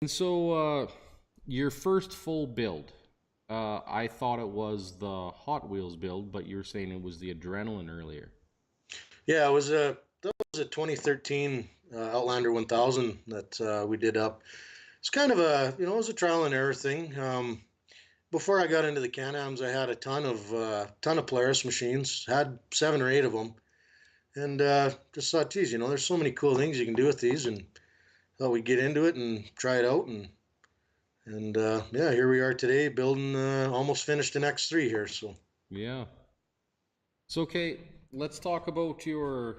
And so, your first full build, I thought it was the Hot Wheels build, but you were saying it was the Adrenaline earlier. Yeah, it was a 2013 Outlander 1000 that we did up. It's kind of it was a trial and error thing. Before I got into the Can-Ams, I had a ton of Polaris machines, had 7 or 8 of them, and just thought, geez, there's so many cool things you can do with these, and thought we'd get into it and try it out, and yeah, here we are today, building almost finished an X3 here. So Yeah. So, okay, let's talk about your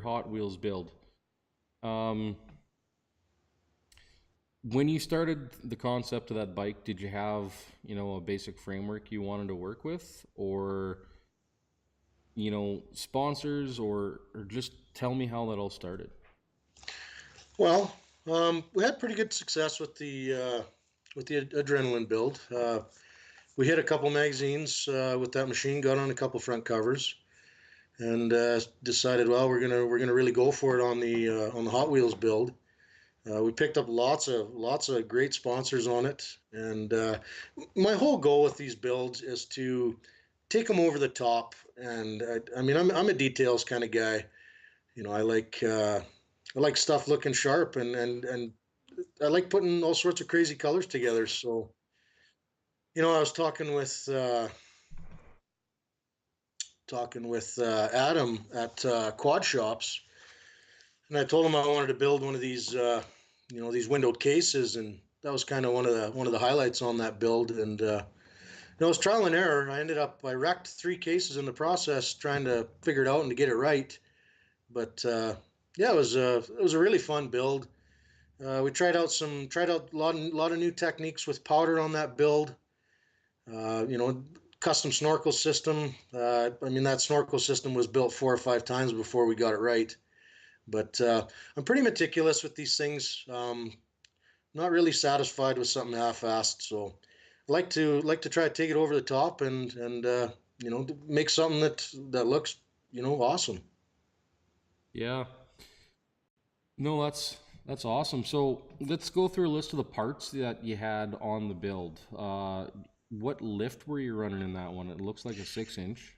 Hot Wheels build. Um, when you started the concept of that bike, did you have, a basic framework you wanted to work with, or, sponsors, or just tell me how that all started? well, we had pretty good success with the adrenaline build. We hit a couple magazines with that machine, got on a couple front covers, and decided, well, we're gonna really go for it on the Hot Wheels build. We picked up lots of great sponsors on it, and my whole goal with these builds is to take them over the top. And I mean, I'm a details kind of guy. I like stuff looking sharp, and I like putting all sorts of crazy colors together. So I was talking with Adam at Quad Shops, and I told him I wanted to build one of these windowed cases, and that was kind of one of the highlights on that build. And it was trial and error. I wrecked 3 cases in the process trying to figure it out and to get it right. But yeah, it was a really fun build. We tried out a lot of new techniques with powder on that build. Custom snorkel system. I mean, that snorkel system was built 4 or 5 times before we got it right. But I'm pretty meticulous with these things. Not really satisfied with something half-assed. So I like to try to take it over the top and make something that looks awesome. Yeah. No, that's awesome. So let's go through a list of the parts that you had on the build. What lift were you running in that one? It looks like a 6 inch.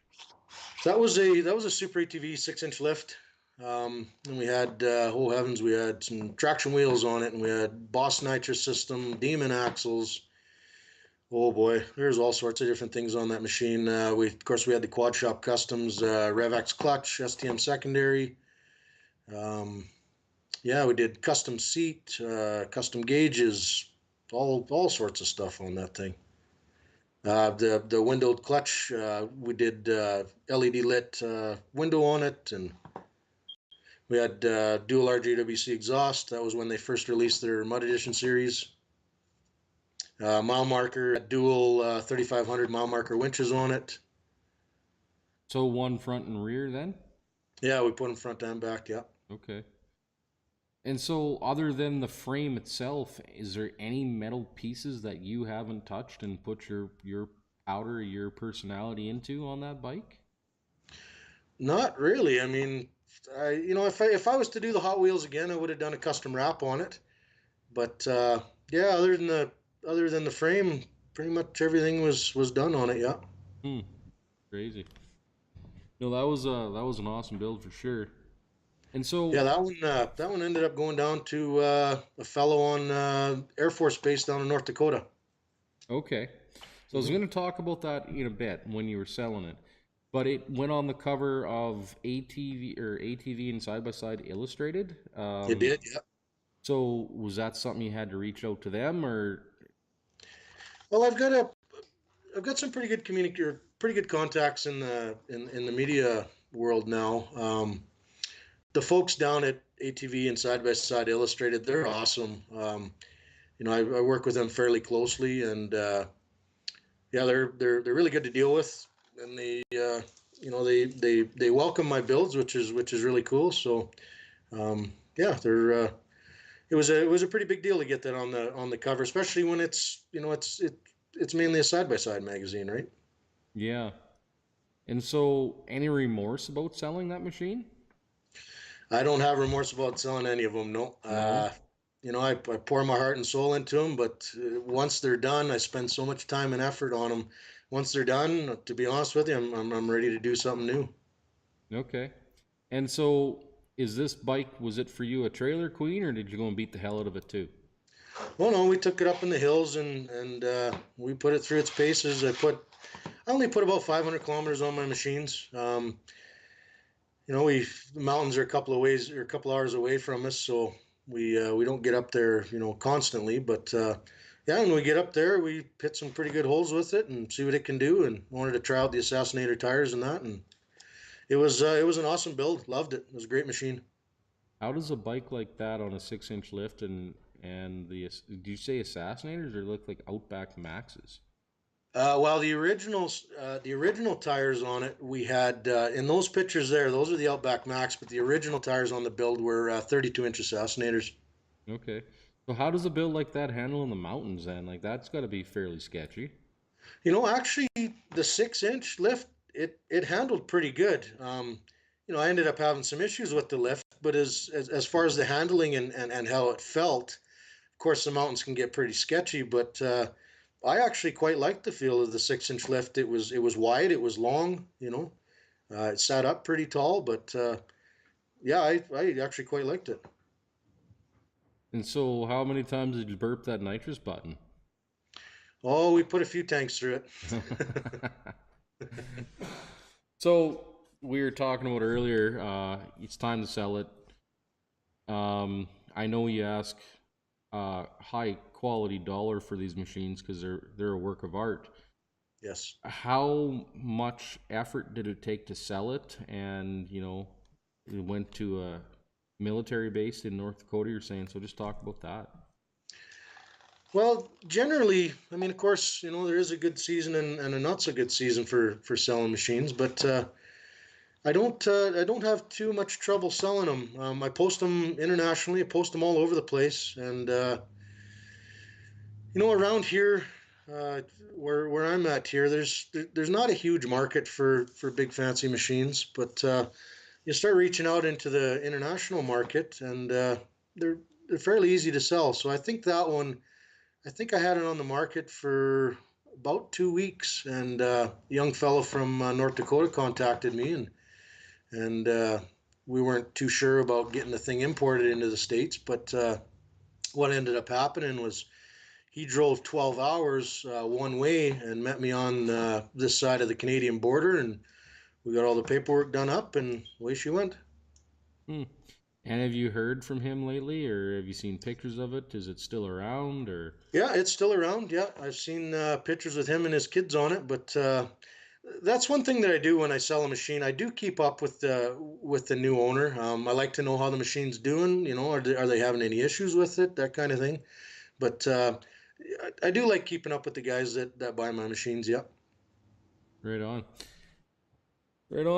That was a Super ATV 6-inch lift. And we had oh heavens, we had some traction wheels on it, and we had Boss nitrous system, Demon axles. Oh boy, there's all sorts of different things on that machine. We of course we had the Quad Shop Customs RevX clutch, STM secondary. Um, yeah, we did custom seat, custom gauges, all sorts of stuff on that thing. The windowed clutch, we did LED lit window on it, and we had dual RJWC exhaust. That was when they first released their Mud Edition series. Mile marker, dual 3500 mile marker winches on it. So one front and rear then? Yeah, we put them front and back. Yeah. Okay. And so other than the frame itself, is there any metal pieces that you haven't touched and put your powder, your personality into on that bike? Not really. I mean, if I was to do the Hot Wheels again, I would have done a custom wrap on it. But yeah, other than the frame, pretty much everything was done on it. Yeah. Hmm, crazy. No, that was an awesome build for sure. And Yeah, so, that one ended up going down to a fellow on Air Force Base down in North Dakota. okay. So I was Hmm. going to talk about that in a bit when you were selling it, but it went on the cover of ATV or ATV and Side by Side Illustrated. It did. Yeah. So was that something you had to reach out to them, or? Well, I've got some pretty good contacts in the media world now. The folks down at ATV and Side by Side Illustrated, they're awesome. I work with them fairly closely, and yeah, they're really good to deal with, and they welcome my builds, which is really cool. So yeah, it was a pretty big deal to get that on the cover, especially when it's mainly a side by side magazine, right? Yeah. And so, any remorse about selling that machine? I don't have remorse about selling any of them. No. No. I pour my heart and soul into them, but once they're done, I spend so much time and effort on them. Once they're done, to be honest with you, I'm ready to do something new. Okay. And so, is this bike, was it for you a trailer queen, or did you go and beat the hell out of it too? Well, no, we took it up in the hills and we put it through its paces. I only put about 500 kilometers on my machines. The mountains are a couple hours away from us, so we don't get up there, constantly. But yeah, when we get up there, we hit some pretty good holes with it and see what it can do. And wanted to try out the Assassinator tires and that, and it was an awesome build. Loved it. It was a great machine. How does a bike like that on a 6-inch lift and do you say Assassinators or look like Outback Maxes? Well, the original tires on it, we had in those pictures there. Those are the Outback Max, but the original tires on the build were 32-inch Assassinators. Okay. So how does a build like that handle in the mountains then? Like that's got to be fairly sketchy. Actually, the 6-inch lift it handled pretty good. I ended up having some issues with the lift, but as far as the handling and how it felt, of course, the mountains can get pretty sketchy. But I actually quite liked the feel of the 6-inch lift. It was wide, it was long. It sat up pretty tall, but yeah, I actually quite liked it. And so how many times did you burp that nitrous button? Oh, we put a few tanks through it. So we were talking about earlier, it's time to sell it. I know you ask high quality dollar for these machines because they're a work of art. Yes. How much effort did it take to sell it? And it went to a military base in North Dakota. You're saying so. Just talk about that. Well, generally, I mean, of course, there is a good season and a not so good season for selling machines, but I don't have too much trouble selling them. I post them internationally, I post them all over the place, and around here, uh, where I'm at here, there's not a huge market for big fancy machines, but you start reaching out into the international market, and they're they're fairly easy to sell. So I think that one. I think I had it on the market for about 2 weeks, and a young fellow from North Dakota contacted me, and we weren't too sure about getting the thing imported into the states. But what ended up happening was he drove 12 hours one way and met me on this side of the Canadian border, and we got all the paperwork done up, and away she went. Hmm. And have you heard from him lately, or have you seen pictures of it? Is it still around, or? Yeah, it's still around. Yeah, I've seen pictures with him and his kids on it, but that's one thing that I do when I sell a machine. I do keep up with the new owner. I like to know how the machine's doing. Are they having any issues with it? That kind of thing. But I do like keeping up with the guys that buy my machines. Yeah. Right on. Right on.